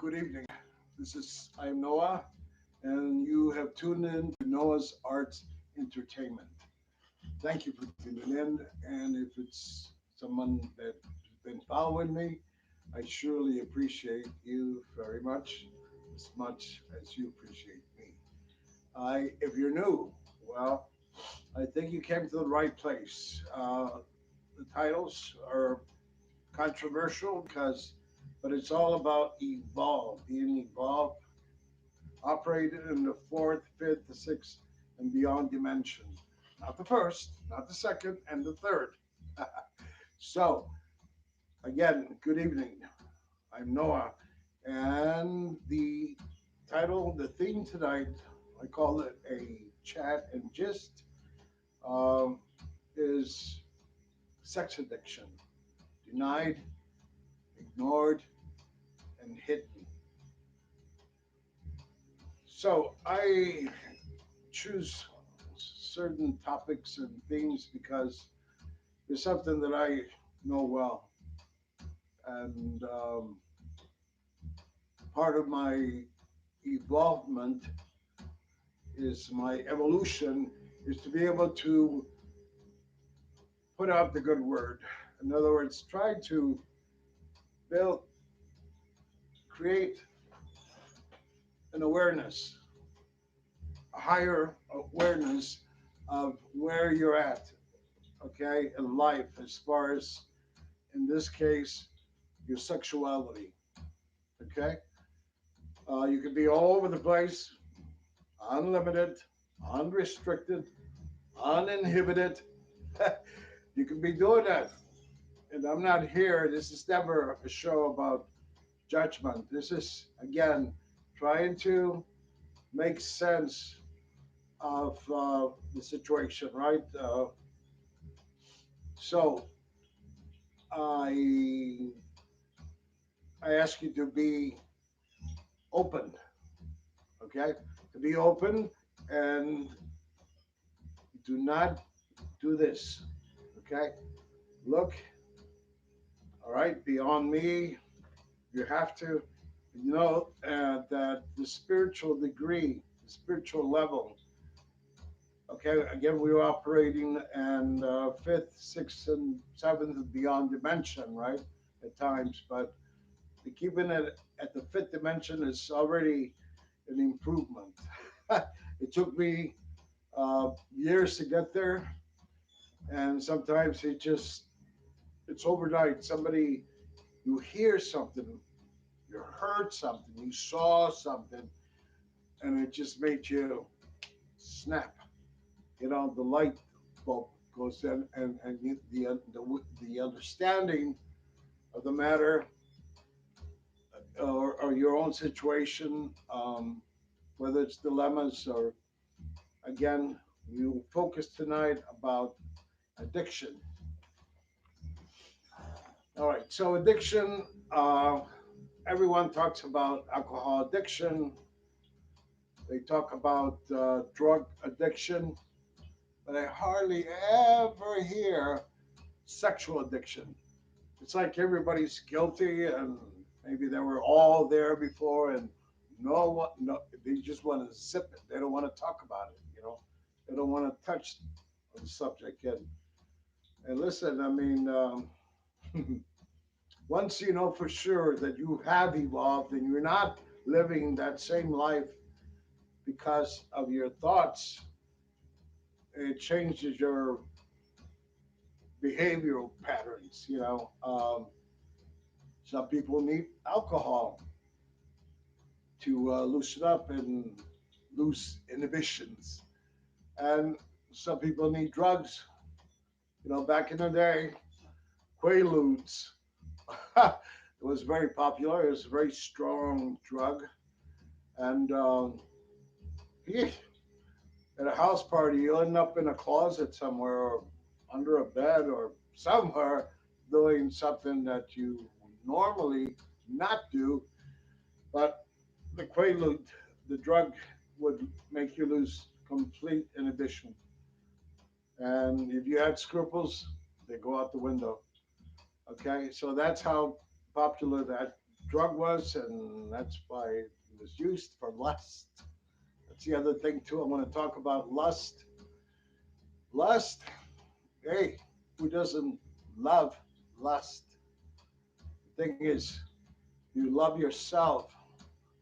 Good evening. I'm Noah, and you have tuned in to Noah's Arts Entertainment. Thank you for tuning in. And if it's someone that has been following me, I surely appreciate you very much as you appreciate me. If you're new, well, I think you came to the right place. The titles are controversial but it's all about being evolved, operated in the fourth, fifth, the sixth, and beyond dimension. Not the first, not the second, and the third. So, again, good evening. I'm Noah, and the theme tonight, I call it a chat and gist, um, is sex addiction, denied, ignored, and hidden. So I choose certain topics and themes because it's something that I know well, and part of my evolvement is my evolution is to be able to put out the good word. In other words, try to build, create an awareness, a higher awareness of where you're at, okay, in life, as far as, in this case, your sexuality, okay? You can be all over the place, unlimited, unrestricted, uninhibited. You can be doing that. And I'm not here, this is never a show about judgment. This is, again, trying to make sense of the situation, right? So I I ask you to be open, okay? To be open and do not do this, okay? Look, all right, beyond me, you have to, that the spiritual degree, the spiritual level, okay, again, we're operating in fifth, sixth, and seventh and beyond dimension, right? At times, but keeping it at the fifth dimension is already an improvement. It took me years to get there, and sometimes it's overnight. You hear something, you heard something, you saw something, and it just made you snap. The light bulb goes in, and the understanding of the matter, or your own situation, whether it's dilemmas or, again, you focus tonight about addiction. All right, so addiction, everyone talks about alcohol addiction, they talk about drug addiction, but I hardly ever hear sexual addiction. It's like everybody's guilty, and maybe they were all there before, and no, they just want to zip it. They don't want to talk about it. They don't want to touch the subject. And listen, I mean, once you know for sure that you have evolved and you're not living that same life because of your thoughts, it changes your behavioral patterns. Some people need alcohol to loosen up and lose inhibitions, and some people need drugs. Back in the day, Quaaludes. It was very popular. It was a very strong drug, and at a house party, you end up in a closet somewhere, or under a bed, or somewhere, doing something that you normally not do. But the Quaalude, the drug, would make you lose complete inhibition. And if you had scruples, they go out the window. Okay, so that's how popular that drug was, and that's why it was used for lust. That's the other thing too. I want to talk about lust. Lust. Hey, who doesn't love lust? The thing is, you love yourself.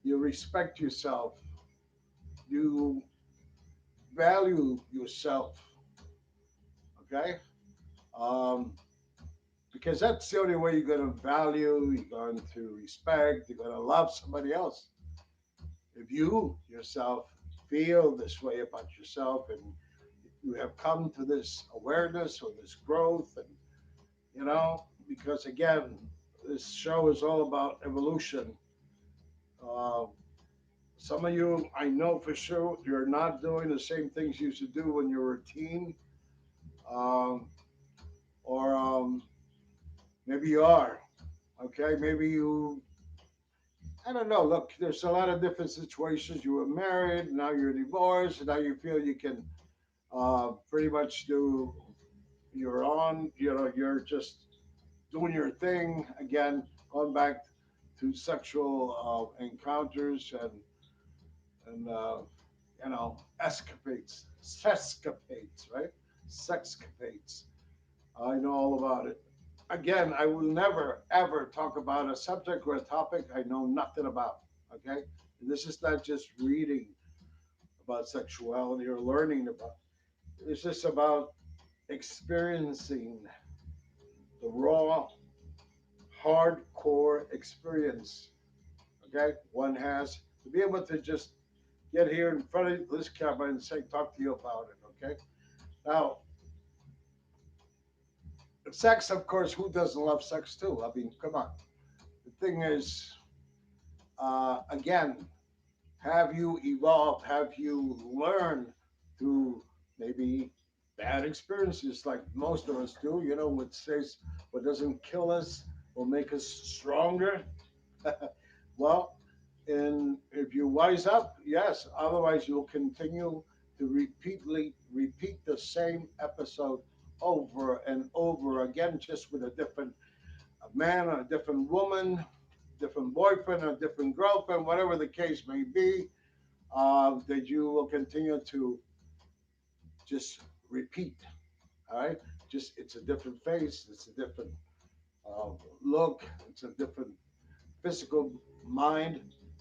You respect yourself. You value yourself. Okay. Um, because that's the only way you're going to value, you're going to respect, you're going to love somebody else. If you yourself feel this way about yourself and you have come to this awareness or this growth, and because again, this show is all about evolution. Uh, some of you, I know for sure, you're not doing the same things you used to do when you were a teen, um, or maybe you are. Okay, maybe you I don't know. Look, there's a lot of different situations. You were married, now you're divorced, and now you feel you can pretty much do your own. You're just doing your thing again, going back to sexual encounters and escapades, sexcapades, right? Sexcapades. I know all about it. Again, I will never ever talk about a subject or a topic I know nothing about. Okay, and this is not just reading about sexuality or learning about. It's just about experiencing the raw, hardcore experience. Okay, one has to be able to just get here in front of this camera and say, talk to you about it. Okay, now sex, of course, who doesn't love sex too? I mean, come on. The thing is, again, have you evolved? Have you learned through maybe bad experiences like most of us do? What says what doesn't kill us will make us stronger. Well, and if you wise up, yes. Otherwise, you'll continue to repeat the same episode over and over again, just with a man or a different woman, different boyfriend or different girlfriend, whatever the case may be, that you will continue to just repeat. All right, just it's a different face, it's a different uh, look, it's a different physical mind,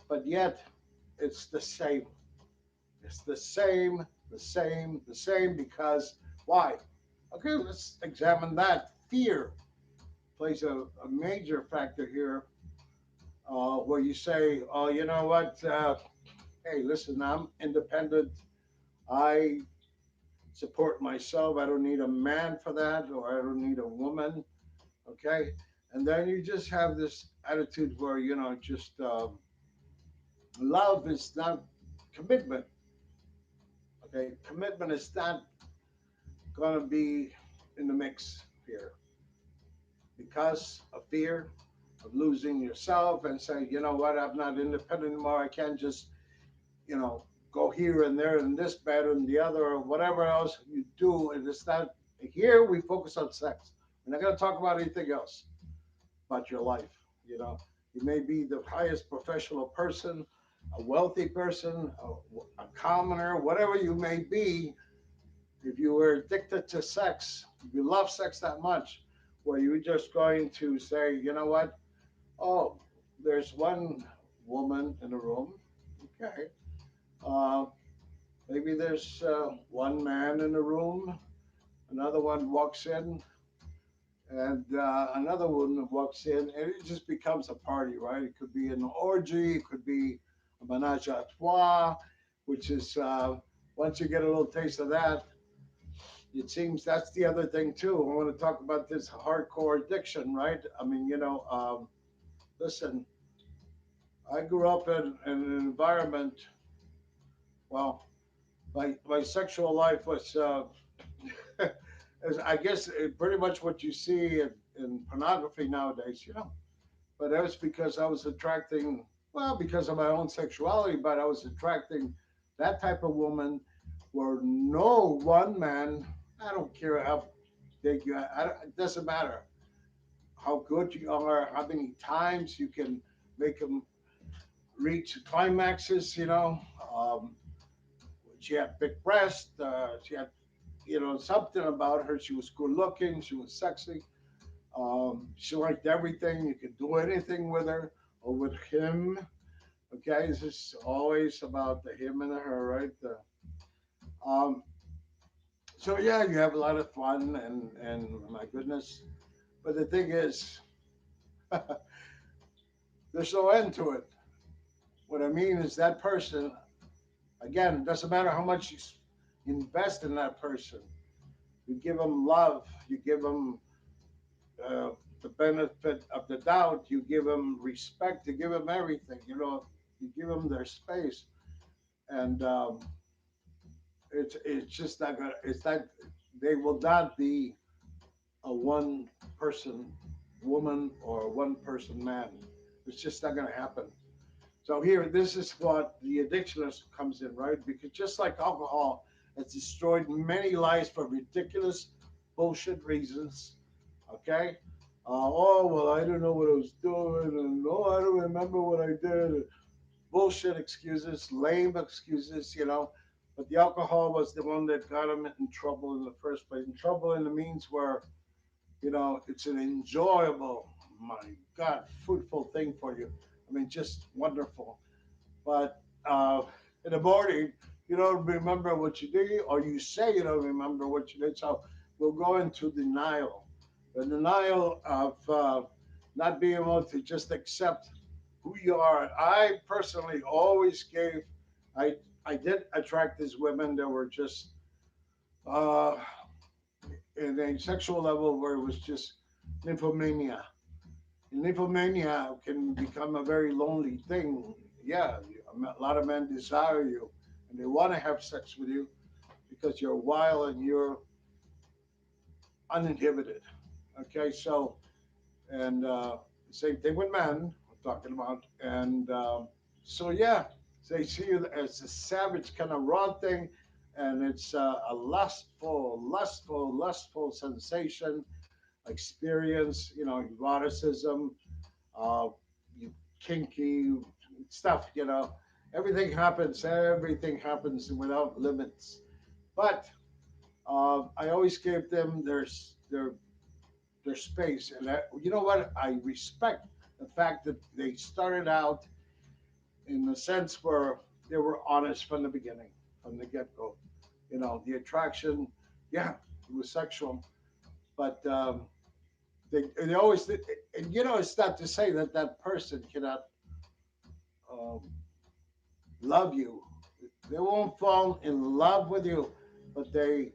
but yet it's the same. It's the same, the same, the same. Because why? Okay, let's examine that. Fear plays a major factor here, where you say, "Oh, you know what? Hey, listen, I'm independent. I support myself. I don't need a man for that, or I don't need a woman." Okay. And then you just have this attitude where, just love is not commitment. Okay. Commitment is not going to be in the mix here because of fear of losing yourself and saying, you know what, I'm not independent anymore. I can't just, go here and there and this bed and the other or whatever else you do. And it's not here. We focus on sex. We're not going to talk about anything else about your life. You know, you may be the highest professional person, a wealthy person, a commoner, whatever you may be. If you were addicted to sex, if you love sex that much, where you're just going to say, you know what? Oh, there's one woman in the room. Okay. Uh, Maybe there's one man in the room. Another one walks in, and another one walks in, and it just becomes a party, right? It could be an orgy, it could be a menage a trois, which is once you get a little taste of that, it seems that's the other thing too. I want to talk about this hardcore addiction, right? I mean, listen, I grew up in an environment. Well, my sexual life was, I guess, pretty much what you see in pornography nowadays, But that was because I was attracting, well, because of my own sexuality, but I was attracting that type of woman where no one man, I don't care how big it doesn't matter how good you are, how many times you can make them reach climaxes. Um, she had big breasts. She had, something about her. She was good looking. She was sexy. She liked everything. You could do anything with her or with him. Okay, it's just always about the him and the her, right? Um, so yeah, you have a lot of fun and my goodness. But the thing is, there's no end to it. What I mean is that person, again, it doesn't matter how much you invest in that person. You give them love. You give them uh, the benefit of the doubt. You give them respect. You give them everything. You give them their space, and it's just not gonna. It's not. They will not be a one person woman or a one person man. It's just not gonna happen. So here, this is what the addictionist comes in, right? Because just like alcohol has destroyed many lives for ridiculous bullshit reasons. Okay. Oh well, I don't know what I was doing, and oh, I don't remember what I did. Bullshit excuses, lame excuses, But the alcohol was the one that got him in trouble in the first place. In trouble in the means where, it's an enjoyable, my God, fruitful thing for you. I mean, just wonderful. But in the morning, you don't remember what you did, or you say you don't remember what you did. So we'll go into denial. The denial of not being able to just accept who you are. I personally always gave, I, I did attract these women that were just uh, in a sexual level where it was just nymphomania. And nymphomania can become a very lonely thing. Yeah, a lot of men desire you and they want to have sex with you because you're wild and you're uninhibited. Okay, so, and same thing with men, I'm talking about. And so, yeah, they see you as a savage kind of raw thing. And it's a lustful sensation, experience, eroticism, uh, you kinky stuff, everything happens without limits. But I always gave them their space, and you know what? I respect the fact that they started out in the sense where they were honest from the beginning, from the get go. The attraction, yeah, it was sexual, but they always did, and it's not to say that that person cannot um, love you. They won't fall in love with you, but they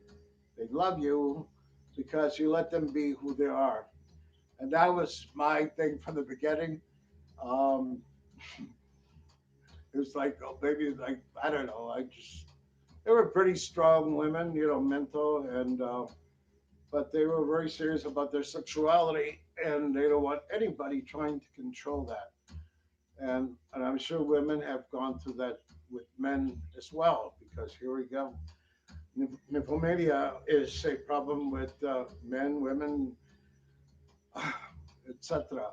love you because you let them be who they are. And that was my thing from the beginning. Um, it was like, oh, maybe like I don't know. I just they were pretty strong women, mental and but they were very serious about their sexuality, and they don't want anybody trying to control that. And I'm sure women have gone through that with men as well, because here we go. Nymphomania is a problem with men, women, etc.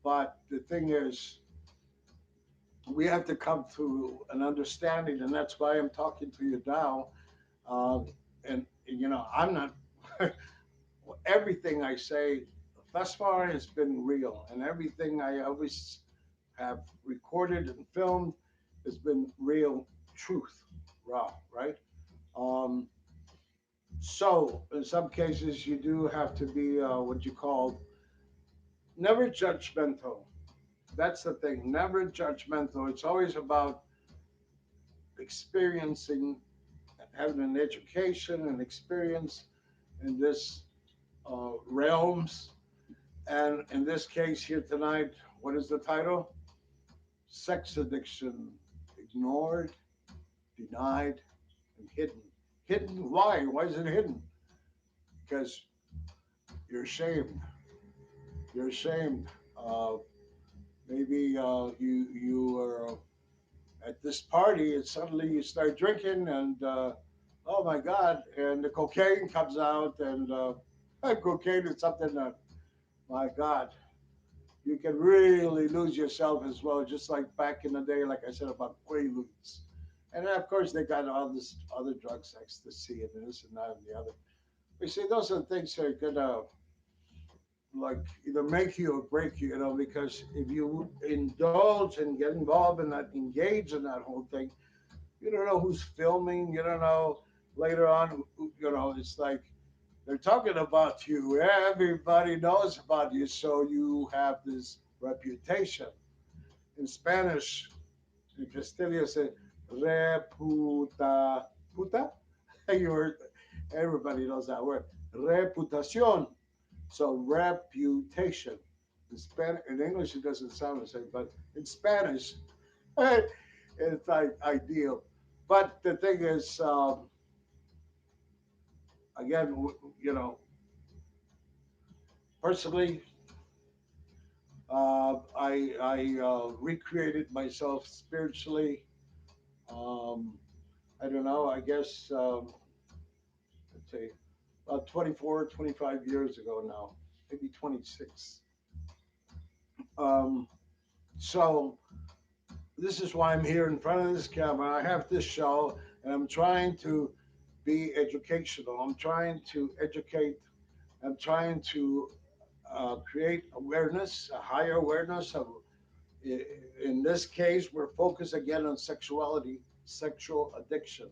But the thing is, we have to come to an understanding, and that's why I'm talking to you now. Um, and I'm not. Everything I say thus far has been real, and everything I always have recorded and filmed has been real truth, raw, right? Um, so in some cases, you do have to be what you call never judgmental. That's the thing, never judgmental. It's always about experiencing, having an education and experience in this realms. And in this case here tonight, what is the title? Sex addiction, ignored, denied, and hidden. Hidden, why? Why is it hidden? Because you're ashamed. You're ashamed. Maybe you are at this party and suddenly you start drinking and oh my God, and the cocaine comes out and cocaine is something that, my God, you can really lose yourself as well, just like back in the day, like I said about Quaaludes. And then, of course, they got all this other drugs, ecstasy, and this and that and the other. You see, those are things that are gonna like either make you or break you, because if you indulge and get involved in that, engage in that whole thing, you don't know who's filming. You don't know later on. It's like they're talking about you. Everybody knows about you, so you have this reputation. In Spanish, in Castilian, say reputa puta. You heard, everybody knows that word. Reputación. So reputation. In English, it doesn't sound the same, but in Spanish, it's like ideal. But the thing is, again, personally, I recreated myself spiritually. Um, I don't know. I guess let's say about 24, 25 years ago now, maybe 26. Um, so this is why I'm here in front of this camera. I have this show, and I'm trying to be educational. I'm trying to educate. I'm trying to create awareness, a higher awareness of. In this case, we're focused again on sexuality, sexual addiction,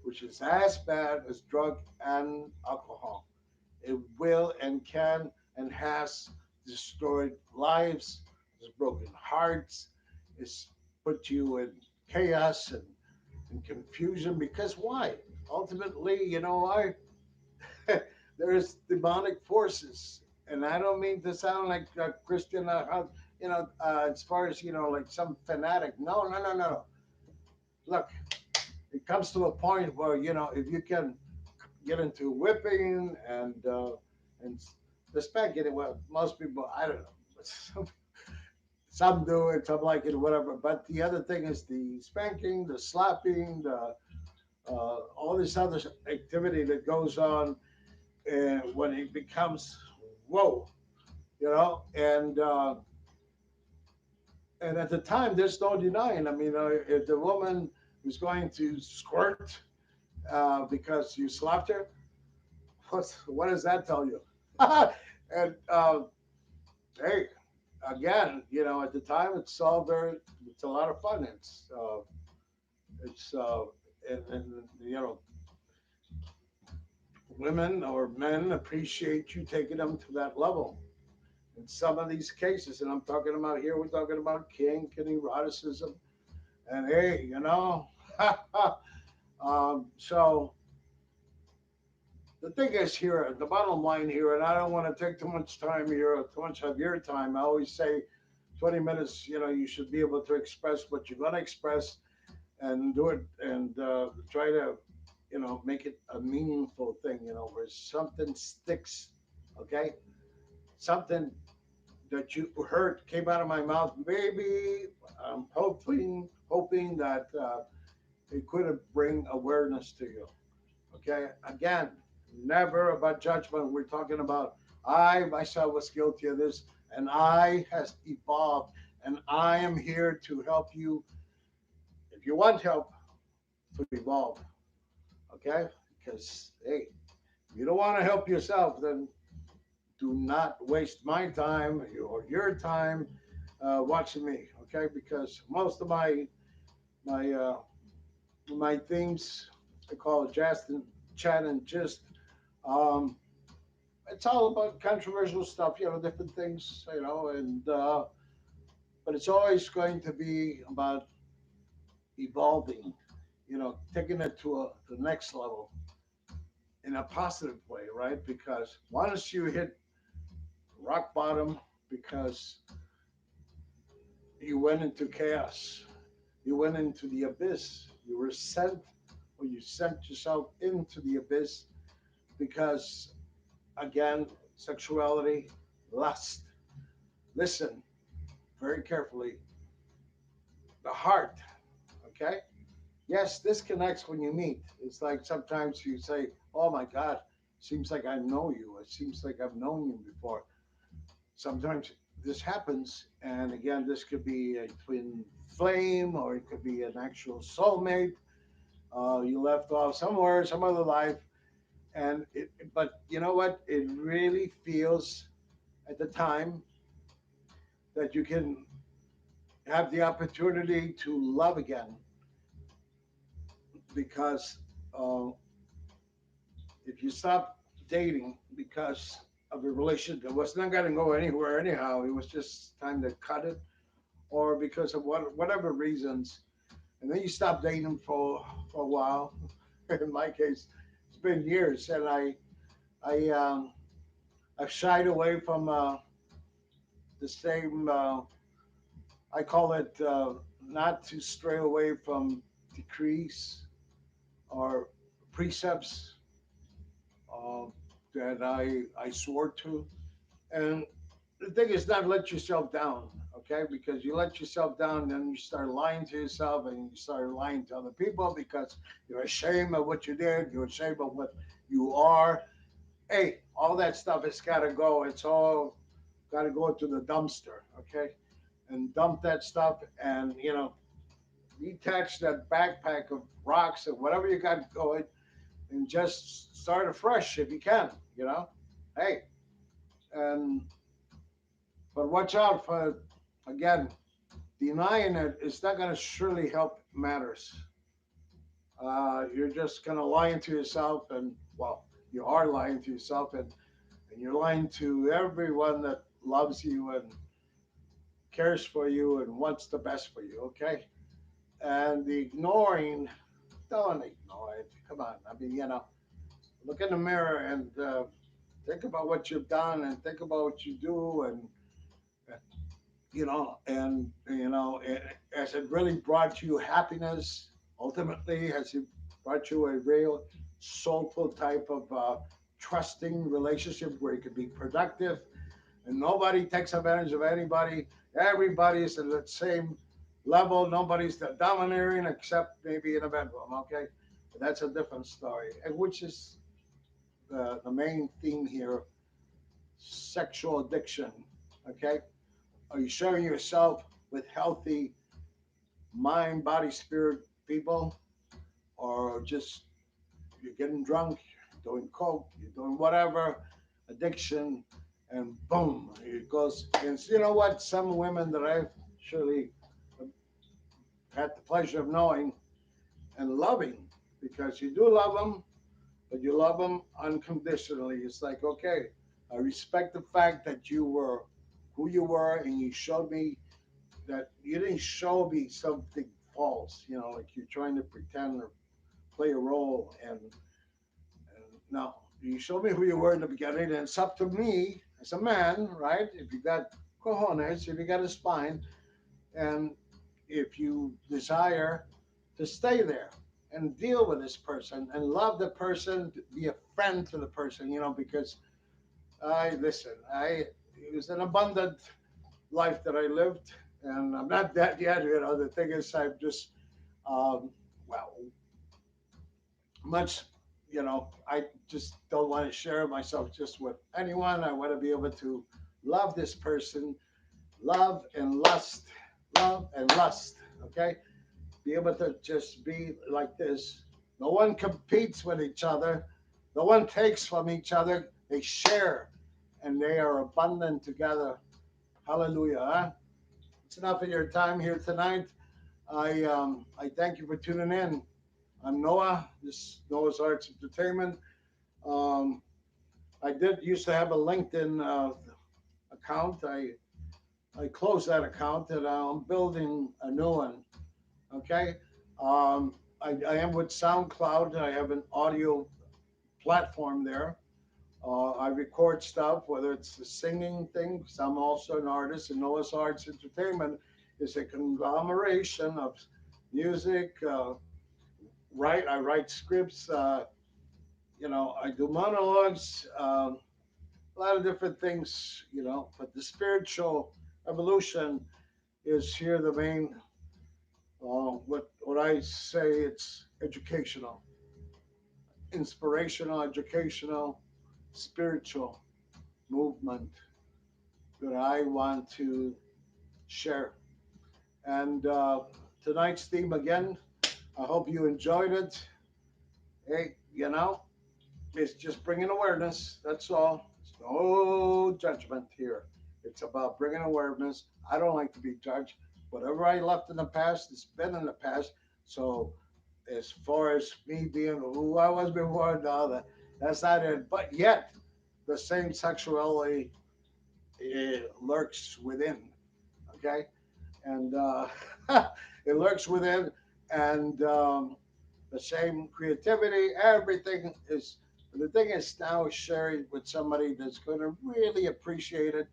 which is as bad as drug and alcohol. It will and can and has destroyed lives, has broken hearts, it's put you in chaos and confusion. Because why? Ultimately, why? There's demonic forces. And I don't mean to sound like a Christian, as far as, like some fanatic. No, no, no, no. Look, it comes to a point where, if you can get into whipping and the spanking. Well, most people, I don't know, some do it, some like it, whatever. But the other thing is the spanking, the slapping, the all this other activity that goes on, and when it becomes whoa, and at the time there's no denying. I mean, if the woman is going to squirt because you slapped her, what does that tell you? And hey, again, at the time it's a lot of fun. It's and women or men appreciate you taking them to that level. In some of these cases, and I'm talking about here, we're talking about kink and eroticism, and hey, so the thing is here, the bottom line here, and I don't want to take too much time here, or too much of your time. I always say 20 minutes, you should be able to express what you're going to express and do it and try to, make it a meaningful thing, where something sticks, okay? Something that you heard came out of my mouth. Maybe I'm hoping that it could bring awareness to you, okay? Again, never about judgment. We're talking about I myself was guilty of this, and I has evolved, and I am here to help you. If you want help to evolve, okay? Because hey, if you don't want to help yourself, then do not waste my time or your time watching me, okay? Because most of my my themes I call it just and chat and just um, it's all about controversial stuff, different things, and but it's always going to be about evolving, taking it to the next level in a positive way, right? Because once you hit rock bottom, because you went into chaos, you went into the abyss, you were sent, or you sent yourself into the abyss because, again, sexuality, lust. Listen very carefully. The heart, okay? Yes, this connects when you meet. It's like sometimes you say, oh my God, seems like I know you. It seems like I've known you before. Sometimes this happens, and again, this could be a twin flame, or it could be an actual soulmate. You left off somewhere, some other life, and but you know what? It really feels at the time that you can have the opportunity to love again, because uh, if you stop dating because of a relationship that was not going to go anywhere anyhow, it was just time to cut it, or because of whatever reasons, and then you stop dating for a while. In my case, it's been years, and I I've shied away from the same. I call it not to stray away from decrees or precepts uh, that I swore to. And the thing is, not let yourself down, okay? Because you let yourself down, then you start lying to yourself, and you start lying to other people because you're ashamed of what you did, you're ashamed of what you are. Hey, all that stuff has got to go. It's all got to go to the dumpster, okay? And dump that stuff, and detach that backpack of rocks and whatever you got going, and just start afresh if you can. Hey, and but watch out for, again, denying it is not going to surely help matters. You're just going to lying to yourself, and well, you are lying to yourself, and you're lying to everyone that loves you and cares for you and wants the best for you. Okay, and the ignoring, don't ignore it. Come on, I mean, look in the mirror and think about what you've done, and think about what you do, and has it really brought you happiness? Ultimately, has it brought you a real soulful type of trusting relationship where you can be productive and nobody takes advantage of anybody? Everybody's at the same level. Nobody's the domineering except maybe in a bedroom. Okay, but that's a different story, and which is the main theme here: sexual addiction. Okay, are you sharing yourself with healthy mind, body, spirit people, or just you're getting drunk, you're doing coke, you're doing whatever, addiction, and boom, it goes. And you know what? Some women that I've surely had the pleasure of knowing and loving, because you do love them, but you love them unconditionally. It's like, okay, I respect the fact that you were who you were, and you showed me that you didn't show me something false, like you're trying to pretend or play a role. And no, you showed me who you were in the beginning, and it's up to me as a man, right? If you got cojones, if you got a spine, and if you desire to stay there and deal with this person and love the person, be a friend to the person, because it was an abundant life that I lived, and I'm not that yet. The thing is, I've just, um, well, much, I just don't want to share myself just with anyone. I want to be able to love this person, love and lust, love and lust. Okay, be able to just be like this. No one competes with each other. No one takes from each other. They share, and they are abundant together. Hallelujah. Huh? It's enough of your time here tonight. I thank you for tuning in. I'm Noah. This is Noah's Arts Entertainment. Um, I did used to have a LinkedIn account. I closed that account, and I'm building a new one. Okay. I am with SoundCloud. I have an audio platform there. I record stuff, whether it's the singing thing, 'cause I'm also an artist, and Noah's Arts Entertainment is a conglomeration of music. I write scripts. I do monologues, a lot of different things. But the spiritual evolution is here the main. What I say, it's educational, inspirational, educational, spiritual movement. that I want to share. And tonight's theme again, I hope you enjoyed it. Hey, it's just bringing awareness. That's all. There's no judgment here. It's about bringing awareness. I don't like to be judged. Whatever I left in the past, it's been in the past. So, as far as me being who I was before, no, that's not it. But yet, the same sexuality lurks within. Okay, and it lurks within, and the same creativity. Everything is. The thing is now sharing with somebody that's going to really appreciate it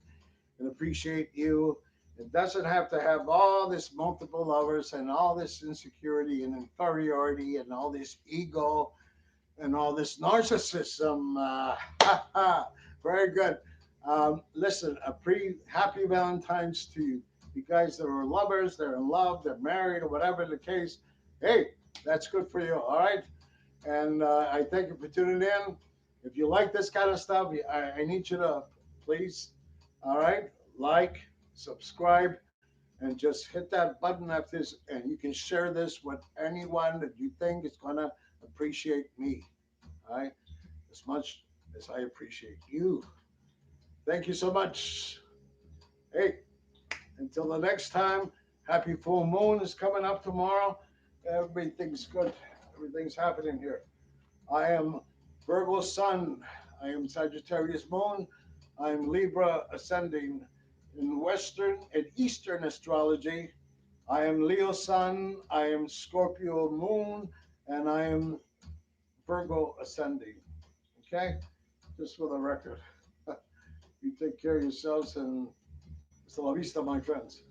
and appreciate you. It doesn't have to have all this multiple lovers and all this insecurity and inferiority and all this ego and all this narcissism. Very good. Listen, a pretty happy Valentine's to you. You guys that are lovers, they're in love, they're married, or whatever the case. Hey, that's good for you. All right. And I thank you for tuning in. If you like this kind of stuff, I need you to please, all right, like, subscribe, and just hit that button after this. And you can share this with anyone that you think is going to appreciate me. All right. As much as I appreciate you. Thank you so much. Hey, until the next time, happy full moon is coming up tomorrow. Everything's good. Everything's happening here. I am Virgo Sun. I am Sagittarius Moon. I am Libra ascending in Western and Eastern astrology. I am Leo Sun. I am Scorpio Moon. And I am Virgo ascending. Okay? Just for the record. You take care of yourselves and hasta la vista, my friends.